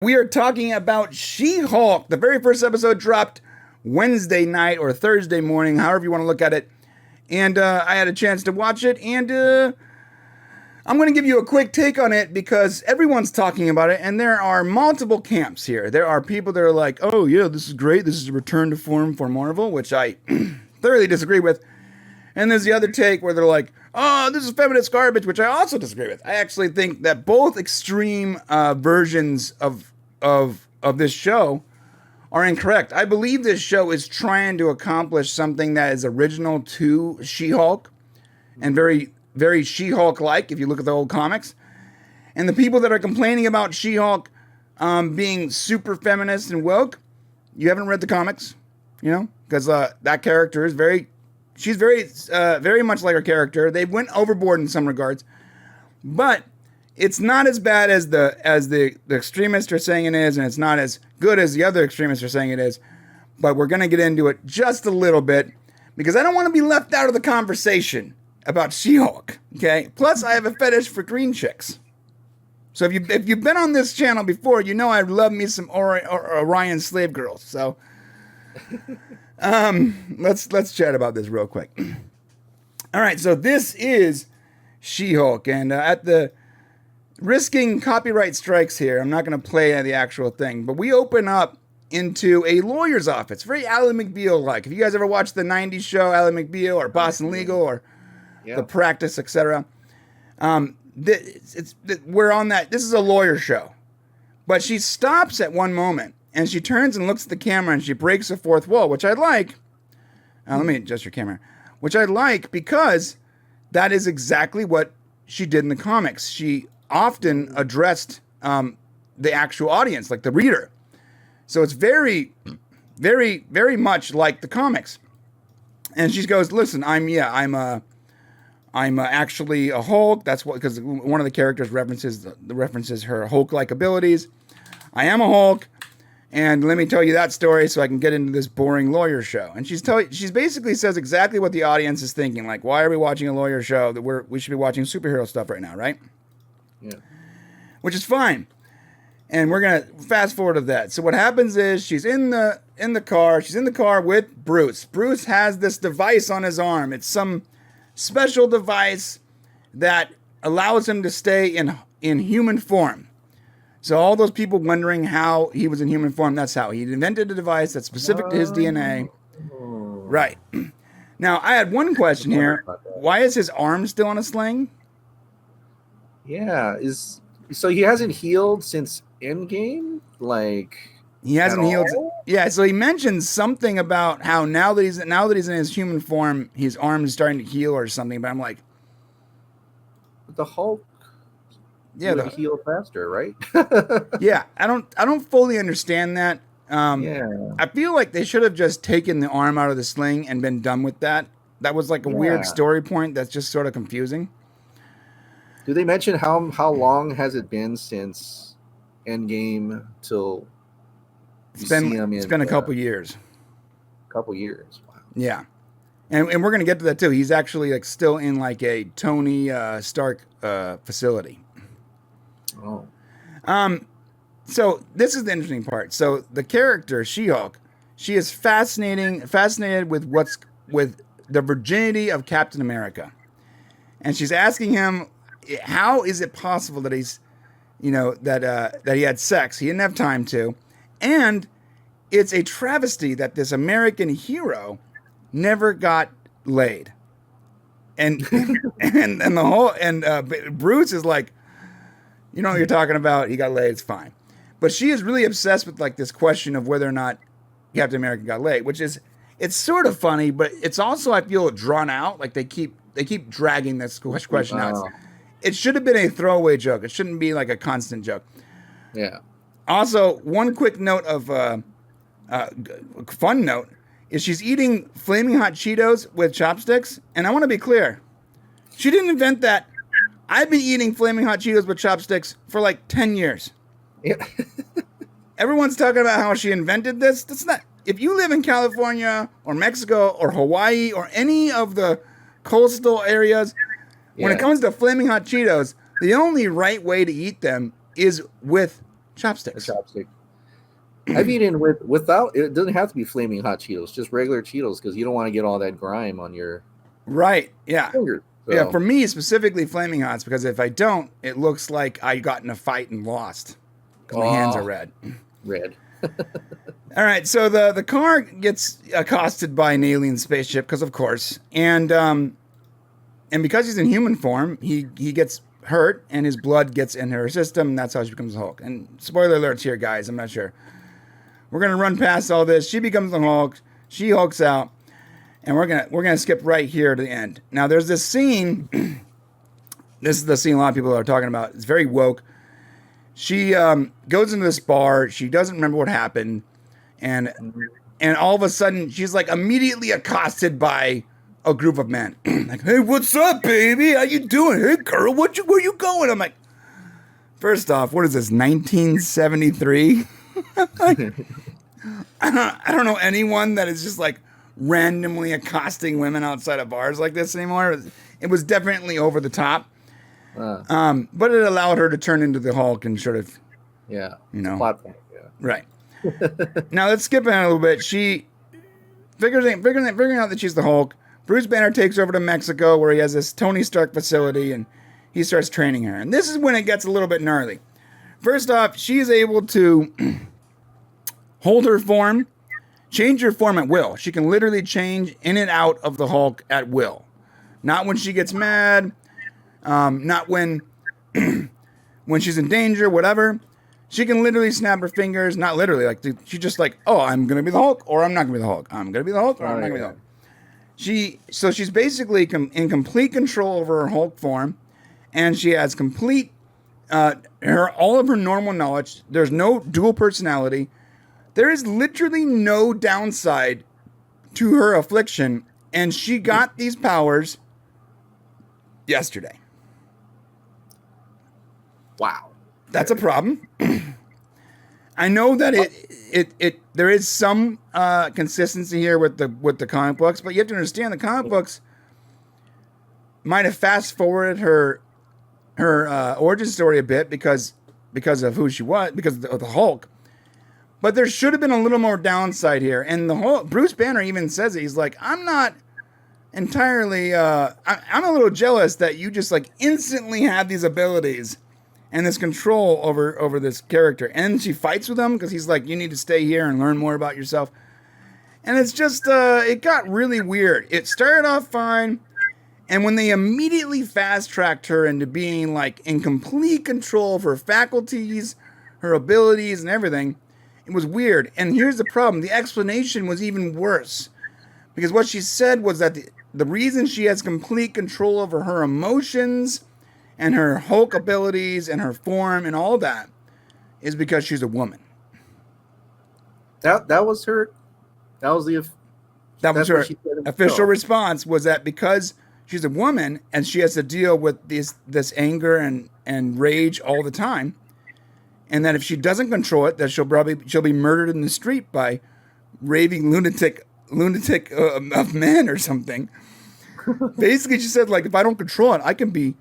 We are talking about She-Hulk. The very first episode dropped Wednesday night or Thursday morning, however you want to look at it. And I had a chance to watch it, and I'm going to give you a quick take on it because everyone's talking about it, and there are multiple camps here. There are people that are like, oh yeah, this is great. This is a return to form for Marvel, which I thoroughly disagree with. And there's the other take where they're like, oh, this is feminist garbage, which I also disagree with. I actually think that both extreme versions of this show are incorrect. I believe this show is trying to accomplish something that is original to She-Hulk and very, very She-Hulk-like if you look at the old comics. And the people that are complaining about She-Hulk being super feminist and woke, you haven't read the comics, you know, because that character is she's very much like her character. They went overboard in some regards, but it's not as bad as the extremists are saying it is, and it's not as good as the other extremists are saying it is. But we're gonna get into it just a little bit because I don't want to be left out of the conversation about She-Hulk. Okay. Plus, I have a fetish for green chicks. So if you've been on this channel before, you know I love me some Orion slave girls. So. Let's chat about this real quick. All right, so this is She-Hulk, and at the risking copyright strikes here, I'm not going to play the actual thing, but we open up into a lawyer's office, very Ally McBeal-like. If you guys ever watched the '90s show Ally McBeal or Boston Legal or The Practice, etc., we're on that. This is a lawyer show, but she stops at one moment. And she turns and looks at the camera and she breaks the fourth wall, which I like. Let me adjust your camera. Which I like because that is exactly what she did in the comics. She often addressed the actual audience, like the reader. So it's very, very, very much like the comics. And she goes, "Listen, I'm actually a Hulk. That's what, because one of the characters references her Hulk-like abilities. I am a Hulk. And let me tell you that story so I can get into this boring lawyer show." And she's basically says exactly what the audience is thinking. Like, why are we watching a lawyer show that we should be watching superhero stuff right now, right? Yeah. Which is fine. And we're going to fast forward to that. So what happens is she's in the car. She's in the car with Bruce. Bruce has this device on his arm. It's some special device that allows him to stay in human form. So all those people wondering how he was in human form, that's how. He invented a device that's specific to his DNA. Right. Now, I had one question here. Why is his arm still on a sling? Yeah. So he hasn't healed since Endgame? Like, he hasn't healed. Yeah, so he mentioned something about how now that he's in his human form, his arm is starting to heal or something, but I'm like, the Hulk heal faster, right? Yeah, I don't fully understand that. I feel like they should have just taken the arm out of the sling and been done with that. That was like a weird story point that's just sort of confusing. Do they mention how long has it been since Endgame till it's been a couple years. Wow. Yeah. And we're gonna get to that too. He's actually like still in like a Tony Stark facility. Oh. So this is the interesting part. So the character She-Hulk, she is fascinated with the virginity of Captain America, and she's asking him, how is it possible that he's, that he had sex? He didn't have time to, and it's a travesty that this American hero never got laid, and Bruce is like, you know what you're talking about. He got laid. It's fine. But she is really obsessed with like this question of whether or not Captain America got laid, which is, it's sort of funny, but it's also, I feel, drawn out. Like they keep dragging this question out. It should have been a throwaway joke. It shouldn't be like a constant joke. Yeah. Also, one quick note of fun note is she's eating flaming hot Cheetos with chopsticks. And I want to be clear. She didn't invent that. I've been eating flaming hot Cheetos with chopsticks for like 10 years. Yeah. Everyone's talking about how she invented this. That's not. If you live in California or Mexico or Hawaii or any of the coastal areas, when it comes to flaming hot Cheetos, the only right way to eat them is with chopsticks. A chopstick. I've eaten without. It doesn't have to be flaming hot Cheetos, just regular Cheetos, because you don't want to get all that grime on your Right. Yeah. fingers. So. Yeah. For me, specifically flaming hots, because if I don't, it looks like I got in a fight and lost because my hands are red. Red. All right. So the car gets accosted by an alien spaceship, because of course, and because he's in human form, he gets hurt and his blood gets in her system. And that's how she becomes the Hulk. And spoiler alerts here, guys. I'm not sure. We're gonna run past all this. She becomes the Hulk. She hulks out, and we're gonna skip right here to the end. Now, there's this scene. This is the scene a lot of people are talking about. It's very woke. She goes into this bar. She doesn't remember what happened, and all of a sudden, she's like immediately accosted by a group of men. Like, hey, what's up, baby? How you doing? Hey, girl, where you going? I'm like, first off, what is this? 1973. I don't know anyone that is just like randomly accosting women outside of bars like this anymore. It was definitely over the top. But it allowed her to turn into the Hulk and sort of, plot point, right. Now let's skip ahead a little bit. She figuring out that she's the Hulk. Bruce Banner takes over to Mexico, where he has this Tony Stark facility, and he starts training her. And this is when it gets a little bit gnarly. First off, she is able to hold her form, change her form at will. She can literally change in and out of the Hulk at will. Not when she gets mad, not when when she's in danger, whatever. She can literally snap her fingers, not literally, like she's just like, oh, I'm going to be the Hulk, or I'm not going to be the Hulk. I'm going to be the Hulk, or I'm not going to be the Hulk. She's basically in complete control over her Hulk form, and she has complete all of her normal knowledge. There's no dual personality. There is literally no downside to her affliction, and she got these powers yesterday. Wow, that's a problem. I know that it there is some consistency here with the comic books, but you have to understand the comic books might have fast forwarded her origin story a bit because of who she was, because of the Hulk. But there should have been a little more downside here. And the whole Bruce Banner even says it. He's like, I'm not entirely. I'm a little jealous that you just like instantly have these abilities and this control over this character. And she fights with him because he's like, you need to stay here and learn more about yourself. And it's just it got really weird. It started off fine. And when they immediately fast-tracked her into being, like, in complete control of her faculties, her abilities, and everything, it was weird. And here's the problem. The explanation was even worse. Because what she said was that the reason she has complete control over her emotions and her Hulk abilities and her form and all that is because she's a woman. That was her... That was her official response, was that because... she's a woman, and she has to deal with this anger and rage all the time, and that if she doesn't control it, that she'll be murdered in the street by raving lunatic of men or something. Basically, she said, like, if I don't control it, I can be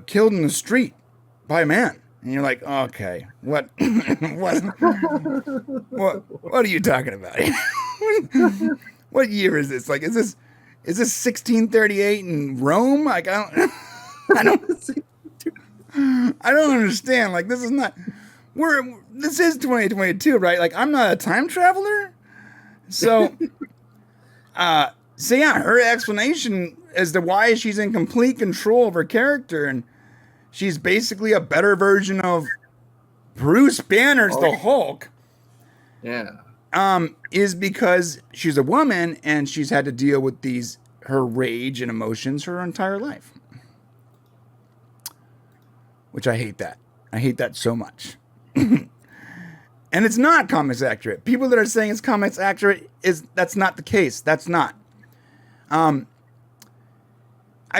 killed in the street by a man. And you're like, okay, what are you talking about? What year is this? Like, is this 1638 in Rome? Like, I don't understand. Like, this is not. This is 2022, right? Like, I'm not a time traveler. So yeah, her explanation as to why she's in complete control of her character, and she's basically a better version of Bruce Banner's the Hulk. Yeah. Is because she's a woman and she's had to deal with her rage and emotions her entire life. Which I hate that. I hate that so much. And it's not comics accurate. People that are saying it's comics accurate, that's not the case. That's not. I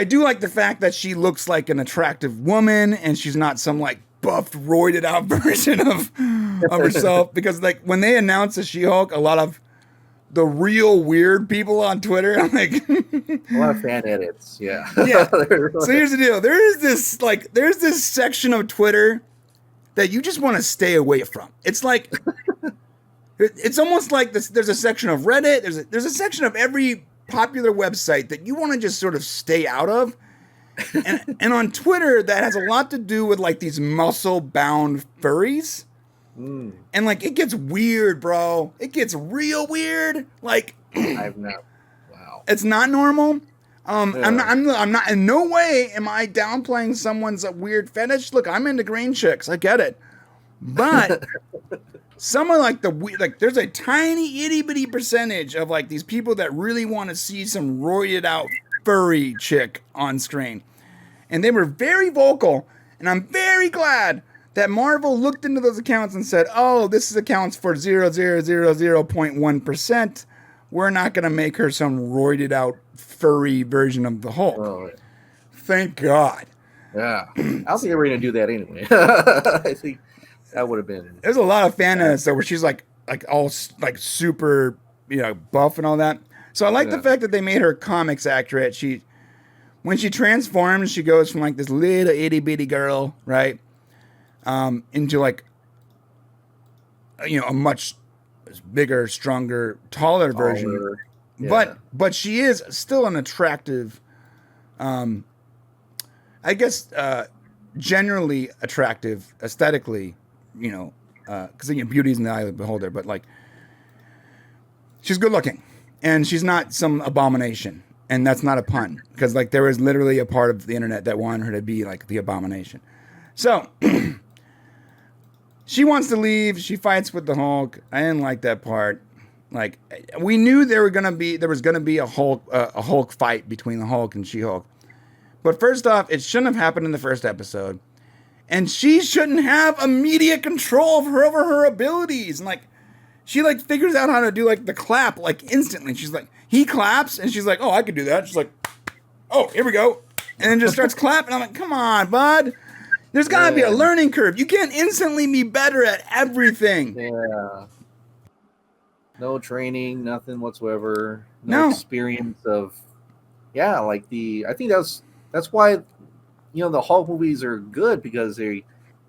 do like the fact that she looks like an attractive woman and she's not some like buffed, roided out version of herself, because like when they announced the She-Hulk, a lot of the real weird people on Twitter, I'm like a lot of fan edits, yeah. So here's the deal. There's this section of Twitter that you just want to stay away from. It's like, it's almost like this. There's a section of Reddit. There's a section of every popular website that you want to just sort of stay out of. And on Twitter, that has a lot to do with like these muscle-bound furries. And like it gets weird, bro. It gets real weird. Like I've not. Wow. It's not normal. I'm not. In no way am I downplaying someone's weird fetish. Look, I'm into green chicks. I get it, but someone like there's a tiny itty bitty percentage of like these people that really want to see some roided out furry chick on screen, and they were very vocal. And I'm very glad that Marvel looked into those accounts and said, "Oh, this accounts for 0.1%. We're not going to make her some roided out furry version of the Hulk." Oh, Thank God. yeah. I don't think they were going to do that anyway. I think that would have been. There's a lot of fan edits though, where she's like all like super, buff and all that. So I like the fact that they made her comics accurate. When she transforms, she goes from like this little itty bitty girl, right, into like, a much bigger, stronger, taller version. Yeah. But she is still an attractive, I guess, generally attractive aesthetically, because beauty's in the eye of the beholder. But like, she's good looking, and she's not some abomination. And that's not a pun, because like there was literally a part of the internet that wanted her to be like the abomination. So she wants to leave. She fights with the Hulk. I didn't like that part. Like we knew there was gonna be a Hulk fight between the Hulk and She-Hulk. But first off, it shouldn't have happened in the first episode, and she shouldn't have immediate control over her abilities. And like she like figures out how to do like the clap like instantly. She's like, he claps, and she's like, oh, I could do that. She's like, oh, here we go, and then just starts clapping. I'm like, come on, bud. There's got to be a learning curve. You can't instantly be better at everything. Yeah. No training, nothing whatsoever. No experience of, I think that's why, the Hulk movies are good, because they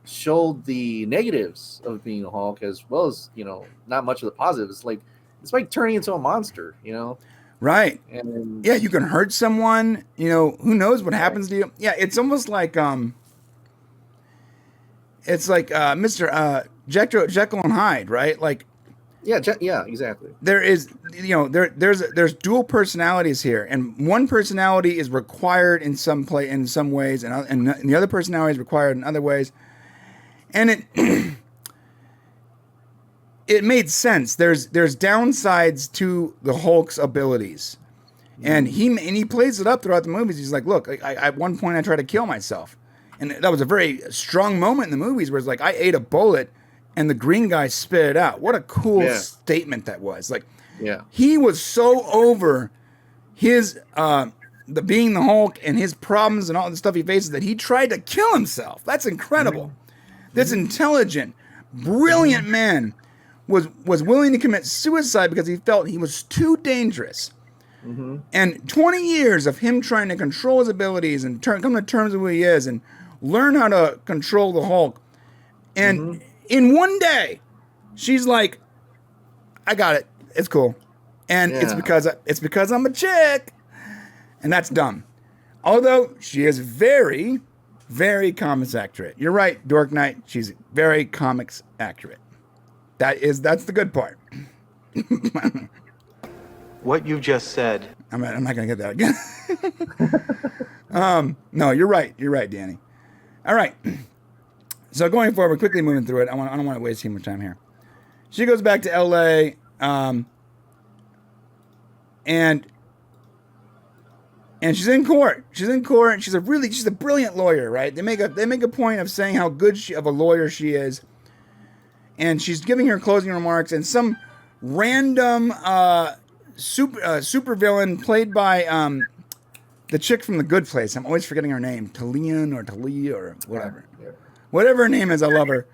showed the negatives of being a Hulk as well as, not much of the positives. It's like turning into a monster, Right. And you can hurt someone, who knows what happens to you. Yeah, it's almost like Mr. Jekyll and Hyde, right? Like exactly. There is, there's dual personalities here, and one personality is required in some ways, and the other personality is required in other ways, and it made sense. There's downsides to the Hulk's abilities, and he plays it up throughout the movies. He's like, look, at one point I tried to kill myself, and that was a very strong moment in the movies where it's like I ate a bullet and the green guy spit it out. What a cool statement that was. Like, he was so over his being the Hulk and his problems and all the stuff he faces that he tried to kill himself. That's incredible. This intelligent, brilliant man was willing to commit suicide because he felt he was too dangerous. And 20 years of him trying to control his abilities and come to terms with who he is and learn how to control the Hulk. And in one day, she's like, I got it. It's cool. And it's because I'm a chick. And that's dumb. Although she is very, very comics accurate. You're right, Dork Knight. She's very comics accurate. That's the good part. What you just said. I'm not going to get that again. No, you're right. You're right, Danny. All right. So going forward, quickly moving through it. I don't want to waste too much time here. She goes back to L.A. And she's in court. She's a brilliant lawyer, right? They make a point of saying how good of a lawyer she is. And she's giving her closing remarks, and some random super villain played by the chick from The Good Place. I'm always forgetting her name, Talia or whatever. Whatever her name is, I love her.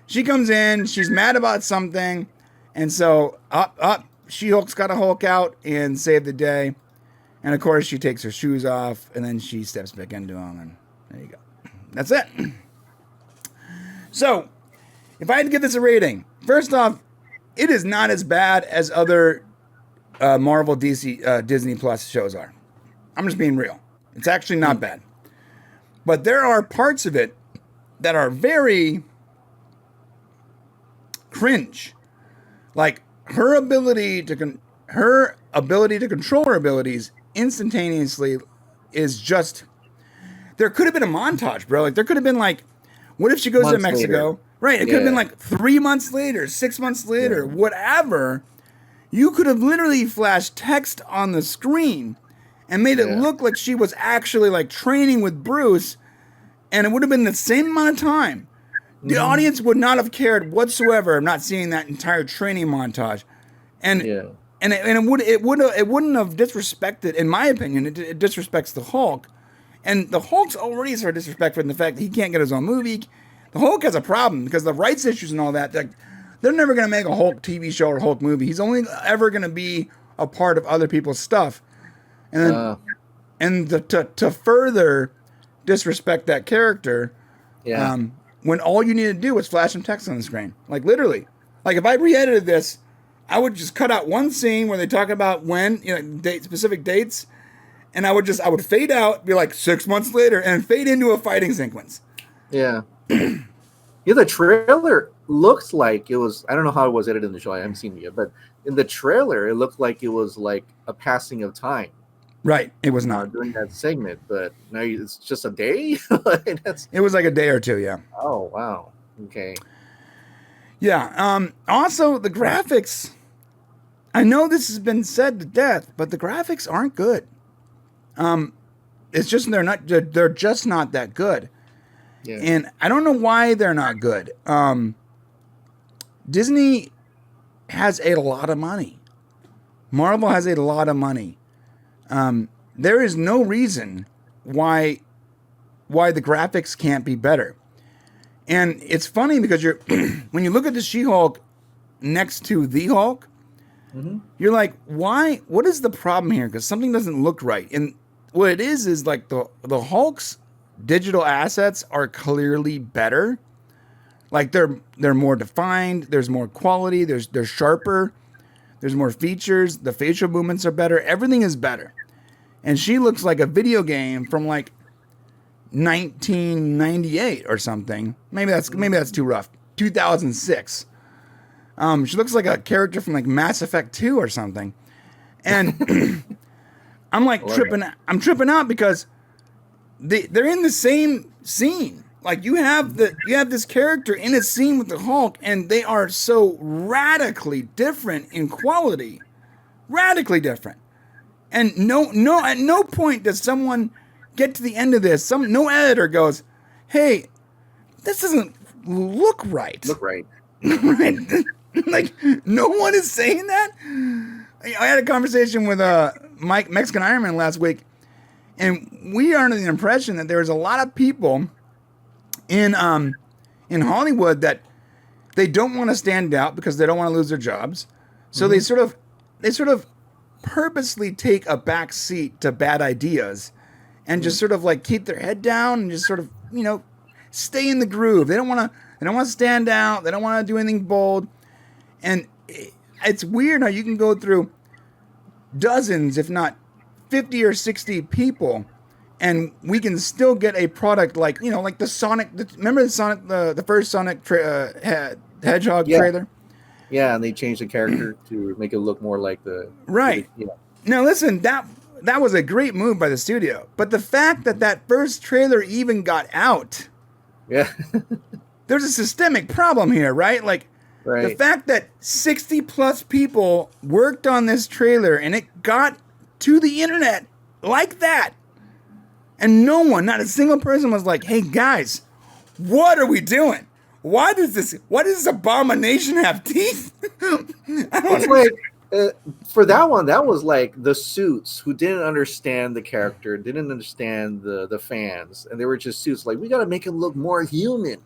She comes in, she's mad about something, and so She-Hulk's got to Hulk out and save the day. And of course, she takes her shoes off, and then she steps back into them, and there you go. That's it. So if I had to give this a rating, first off, it is not as bad as other Marvel Disney Plus shows are. I'm just being real. It's actually not bad. But there are parts of it that are very cringe. Like her ability to control her abilities instantaneously is just. There could have been a montage, bro. Like there could have been like, what if she goes to Mexico? Later. Right. It could have been like 3 months later, 6 months later, whatever. You could have literally flashed text on the screen and made it look like she was actually like training with Bruce, and it would have been the same amount of time. The audience would not have cared whatsoever of not seeing that entire training montage, and it wouldn't have disrespected, in my opinion, it disrespects the Hulk, and the Hulk's already sort of disrespectful in the fact that he can't get his own movie. The Hulk has a problem because the rights issues and all that. Like, they're never going to make a Hulk TV show or Hulk movie. He's only ever going to be a part of other people's stuff. And then, to further disrespect that character, when all you need to do was flash some text on the screen. Like, literally. Like, if I re-edited this, I would just cut out one scene where they talk about when, specific dates, and I would fade out, be like 6 months later, and fade into a fighting sequence. Yeah. The trailer looks like it was, I don't know how it was edited in the show, I haven't seen it yet, but in the trailer, it looked like it was like a passing of time. Right, it was not. During that segment, but now it's just a day? It was like a day or two, yeah. Oh, wow. Okay. Yeah, also, the graphics, I know this has been said to death, but the graphics aren't good. It's just, they're just not that good. Yeah. And I don't know why they're not good. Disney has a lot of money. Marvel has a lot of money. There is no reason why the graphics can't be better. And it's funny because when you look at the She-Hulk next to the Hulk, you're like, why? What is the problem here? Because something doesn't look right. And what it is like the Hulk's digital assets are clearly better. Like they're more defined. There's more quality. They're sharper. There's more features. The facial movements are better. Everything is better. And she looks like a video game from like 1998 or something. Maybe that's too rough. 2006. She looks like a character from like Mass Effect 2 or something. And I'm like tripping out because they're in the same scene. Like you have this character in a scene with the Hulk, and they are so radically different in quality, radically different. And at no point does someone get to the end of this. No editor goes, "Hey, this doesn't look right." Right? Like no one is saying that. I had a conversation with Mike Mexican Iron Man last week. And we are under the impression that there's a lot of people in Hollywood that they don't want to stand out because they don't want to lose their jobs. So they sort of purposely take a back seat to bad ideas and just sort of like keep their head down and just sort of, stay in the groove. They don't want to stand out. They don't want to do anything bold. And it's weird how you can go through dozens, if not 50 or 60 people, and we can still get a product like, like the Sonic. Remember the Sonic, the first Sonic Hedgehog trailer? Yeah, and they changed the character to make it look more like the... Right. Now, listen, that was a great move by the studio. But the fact that first trailer even got out... Yeah. There's a systemic problem here, right? Like, the fact that 60-plus people worked on this trailer and it got to the internet like that, and not a single person was like, "Hey guys, what are we doing? Why does this abomination have teeth?" It's like for that one, that was like the suits who didn't understand the character, didn't understand the fans, and they were just suits. Like, we got to make him look more human.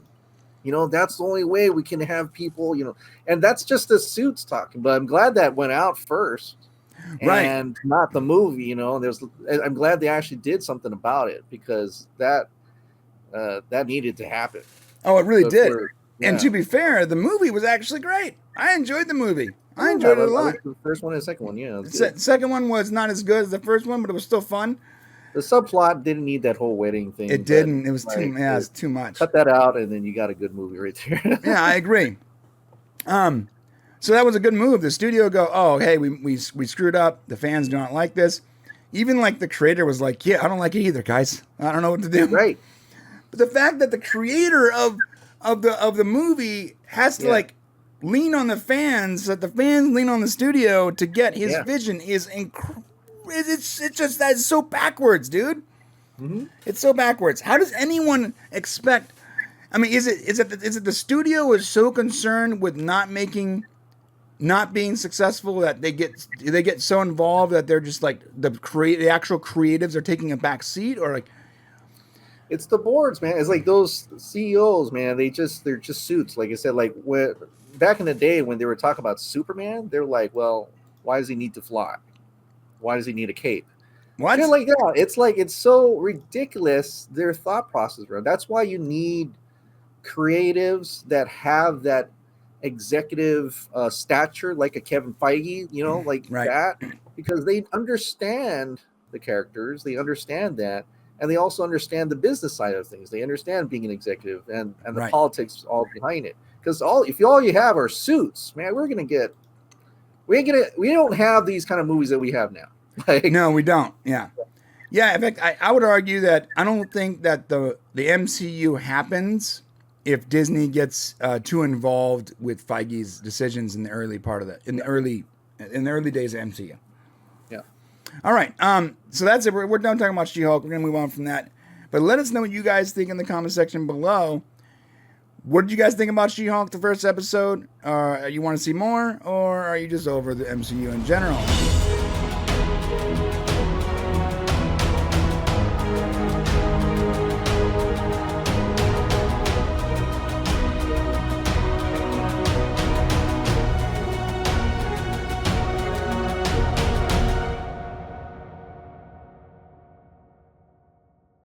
That's the only way we can have people. And that's just the suits talking. But I'm glad that went out first. Right. And not the movie, I'm glad they actually did something about it because that needed to happen. Oh, it really did. And to be fair, the movie was actually great. I enjoyed the movie. I enjoyed it a lot. The first one and the second one, yeah. The second one was not as good as the first one, but it was still fun. The subplot didn't need that whole wedding thing. It didn't. It was it's too much. Cut that out, and then you got a good movie right there. Yeah, I agree. So that was a good move. The studio go, oh, hey, we screwed up. The fans do not like this. Even like the creator was like, yeah, I don't like it either, guys. I don't know what to do. Right. But the fact that the creator of the movie has to like lean on the fans, that the fans lean on the studio to get his vision is it's just that's so backwards, dude. Mm-hmm. It's so backwards. How does anyone expect? I mean, is it the studio is so concerned with not being successful that they get so involved that they're just like the actual creatives are taking a back seat, or like it's the boards, man. It's like those CEOs, man. They're just suits. Like I said, like back in the day when they were talking about Superman, they're like, well, why does he need to fly? Why does he need a cape? What? Shit like that. It's so ridiculous, their thought process, bro. That's why you need creatives that have that executive stature, like a Kevin Feige, like that, because they understand the characters, they understand that, and they also understand the business side of things. They understand being an executive and the politics all behind it. Because if all you have are suits, man, we don't have these kind of movies that we have now. No, we don't. Yeah. In fact, I would argue that I don't think that the MCU happens if Disney gets too involved with Feige's decisions in the early part of in the early days of MCU. Yeah. All right. So that's it. We're done talking about She-Hulk. We're gonna move on from that. But let us know what you guys think in the comment section below. What did you guys think about She-Hulk, the first episode? You want to see more, or are you just over the MCU in general?